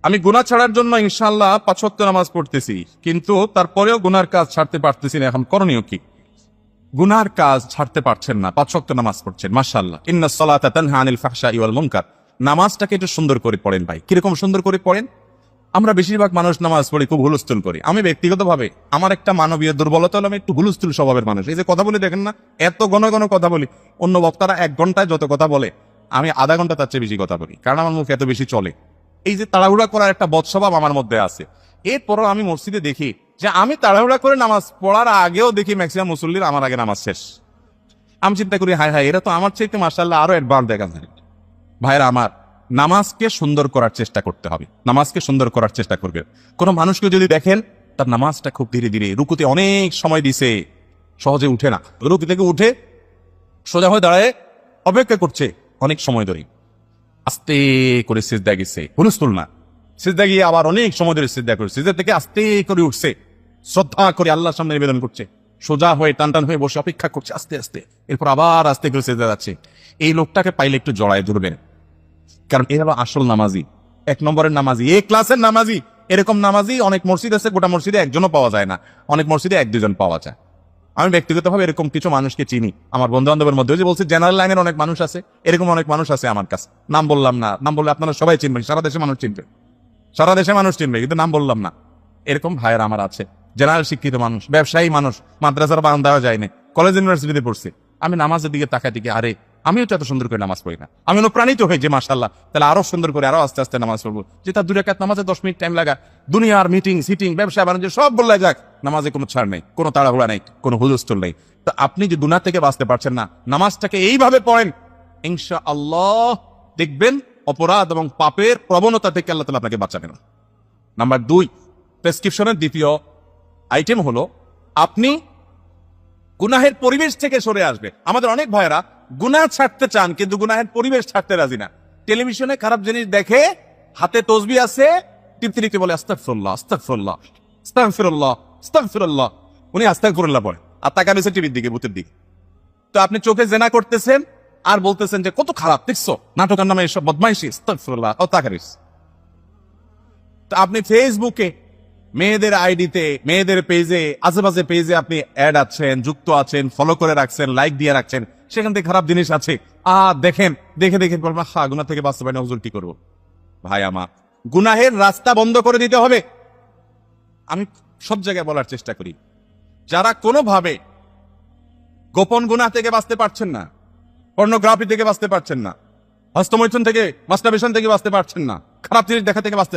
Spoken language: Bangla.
আমি গুনাহ ছাড়ার জন্য ইনশাআল্লাহ 5 ওয়াক্ত নামাজ পড়তেছি, কিন্তু তারপরেও গুনার কাজ ছাড়তে পারতেছি না। এখন করণীয় কি? গুনার কাজ ছাড়তে পারছেন না, 5 ওয়াক্ত নামাজ পড়ছেন, মাশাআল্লাহ। ইন্নাস সালাতা তানহা আনিল ফাহশাই ওয়াল মুনকার। নামাজটাকে একটু সুন্দর করে পড়েন ভাই। কিরকম সুন্দর করে পড়েন? আমরা বেশিরভাগ মানুষ নামাজ পড়ি খুব হুলস্থুল করি। আমি ব্যক্তিগতভাবে আমার একটা মানবীয় দুর্বলতা হলো আমি একটু হুলস্থুল স্বভাবের মানুষ। এই যে কথা বলি দেখেন না, এত ঘন ঘন কথা বলি। অন্য বক্তারা 1 ঘন্টায় যত কথা বলে, আমি আধা ঘন্টা তার চেয়ে বেশি কথা বলি, কারণ আমার মুখ এত বেশি চলে। এই যে তাড়াহুড়া করার একটা বদস্বভাব আমার মধ্যে আছে। এরপরও আমি মসজিদে দেখি যে আমি তাড়াহুড়া করে নামাজ পড়ার আগেও দেখি ম্যাক্সিমাম মুসল্লির আমার আগে নামাজ শেষ। আমি চিন্তা করি, হায় হায়, এরা তো আমার চাইতে মাশাআল্লাহ আরো অ্যাডভান্স দেখা যায়। ভাইরা আমার, নামাজকে সুন্দর করার চেষ্টা করতে হবে। নামাজকে সুন্দর করার চেষ্টা করবে। কোন মানুষকে যদি দেখেন তার নামাজটা খুব ধীরে ধীরে, রুকুতে অনেক সময় দিছে, সহজে উঠে না, রুকু থেকে উঠে সোজা হয়ে দাঁড়ায় অপেক্ষা করছে অনেক সময় ধরে, আস্তে করে সিজদা গেছে, হুলস্থুল না, সিজদা গিয়ে আবার অনেক সময় ধরে সিজদা করে, সিজদা থেকে আস্তে করে উঠছে, শ্রদ্ধা করে আল্লাহর সামনে নিবেদন করছে, সোজা হয়ে টান টান হয়ে বসে অপেক্ষা করছে আস্তে আস্তে, এরপর আবার আস্তে করে সিজদা যাচ্ছে। এই লোকটাকে পাইলে একটু জড়ায় ধরবেন, কারণ এ হলো আসল নামাজি, 1 নম্বরের নামাজি, এ ক্লাসের নামাজি। এরকম নামাজি অনেক মসজিদ আছে, গোটা মসজিদে একজনও পাওয়া যায় না, অনেক মসজিদে 1-2 জন পাওয়া যায়। আমি ব্যক্তিগতভাবে এরকম কিছু মানুষকে চিনি, আমার বন্ধু বান্ধবের মধ্যে, যে বলছে জেনারেল লাইনের অনেক মানুষ আছে, এরকম অনেক মানুষ আছে আমার কাছে। নাম বললাম না, নাম বললে আপনারা সবাই চিনবেন, সারা দেশে মানুষ চিনবে, সারা দেশে মানুষ চিনবে, কিন্তু নাম বললাম না। এরকম ভাইয়ের আমার আছে, জেনারেল শিক্ষিত মানুষ, ব্যবসায়ী মানুষ, মাদ্রাসার বানান দেওয়া যায় না, কলেজ ইউনিভার্সিটিতে পড়ছে। আমি নামাজের দিকে তাকাই দিকে, আরে আমিও তো এত সুন্দর করে নামাজ পড়ি না। আমি অনুপ্রাণিত হই যে মাশাআল্লাহ, তাহলে আরো সুন্দর করে আরো আস্তে আস্তে নামাজ পড়বো। যে তার 2 রাকাত নামাজে 10 মিনিট টাইম লাগা, দুনিয়ার মিটিং সিটিং ব্যবসা বাণিজ্য সব বললে যাক, নামাজে কোনো ছাড় নেই, কোনো তাড়াহুড়া নেই, কোনো হুলস্থুল নেই। তো আপনি যে গুনাহ থেকে বাঁচতে পারছেন না, নামাজটাকে এইভাবে পড়েন, ইনশাআল্লাহ দেখবেন অপরাধ এবং পাপের প্রবণতা থেকে আল্লাহ তাআলা আপনাকে বাঁচাবেন। নাম্বার 2, প্রেসক্রিপশনের দ্বিতীয় আইটেম হলো আপনি গুনাহের পরিবেশ থেকে সরে আসবে। আমাদের অনেক ভাইয়েরা গুনাহ ছাড়তে চান, কিন্তু গুনাহের পরিবেশ ছাড়তে রাজি না। টেলিভিশনে খারাপ জিনিস দেখে, হাতে তসবিহ আছে, টিপতে টিপতে বলে আস্তাগফিরুল্লাহ আস্তাগফিরুল্লাহ আস্তাগফিরুল্লাহ আস্তাগফিরুল্লাহ। উনি আস্তাগফিরুল্লাহ পড়ে আর তাকায় রয়েছে টিভির দিকে, ভূতের দিকে। তো আপনি চোখে জেনা করতেছেন আর বলতেছেন যে কত খারাপ দেখছো, নাটকের নামে এসব বদমাইশি, আস্তাগফিরুল্লাহ, ও তাকায় রয়েছে। তো আপনি ফেসবুকে মেয়েদের আইডিতে, মেয়েদের পেজে, আশেপাশে পেজে আপনি অ্যাড আছেন, যুক্ত আছেন, ফলো করে রাখছেন, লাইক দিয়ে রাখছেন, সেখান থেকে খারাপ জিনিস আছে, দেখেন, দেখে দেখে বলবেন, হ্যাঁ গুনাহ থেকে বাঁচতে পারি না, হুজুর কি করবো? ভাই আমার, গুনাহের রাস্তা বন্ধ করে দিতে হবে। আমি সব জায়গায় বলার চেষ্টা করি, যারা কোনোভাবে গোপন গুনাহ থেকে বাঁচতে পারছেন না, পর্নোগ্রাফি থেকে বাঁচতে পারছেন না, হস্তমৈথুন থেকে, মাস্টারবেশন থেকে বাঁচতে পারছেন না, খারাপ জিনিস দেখা থেকে বাঁচতে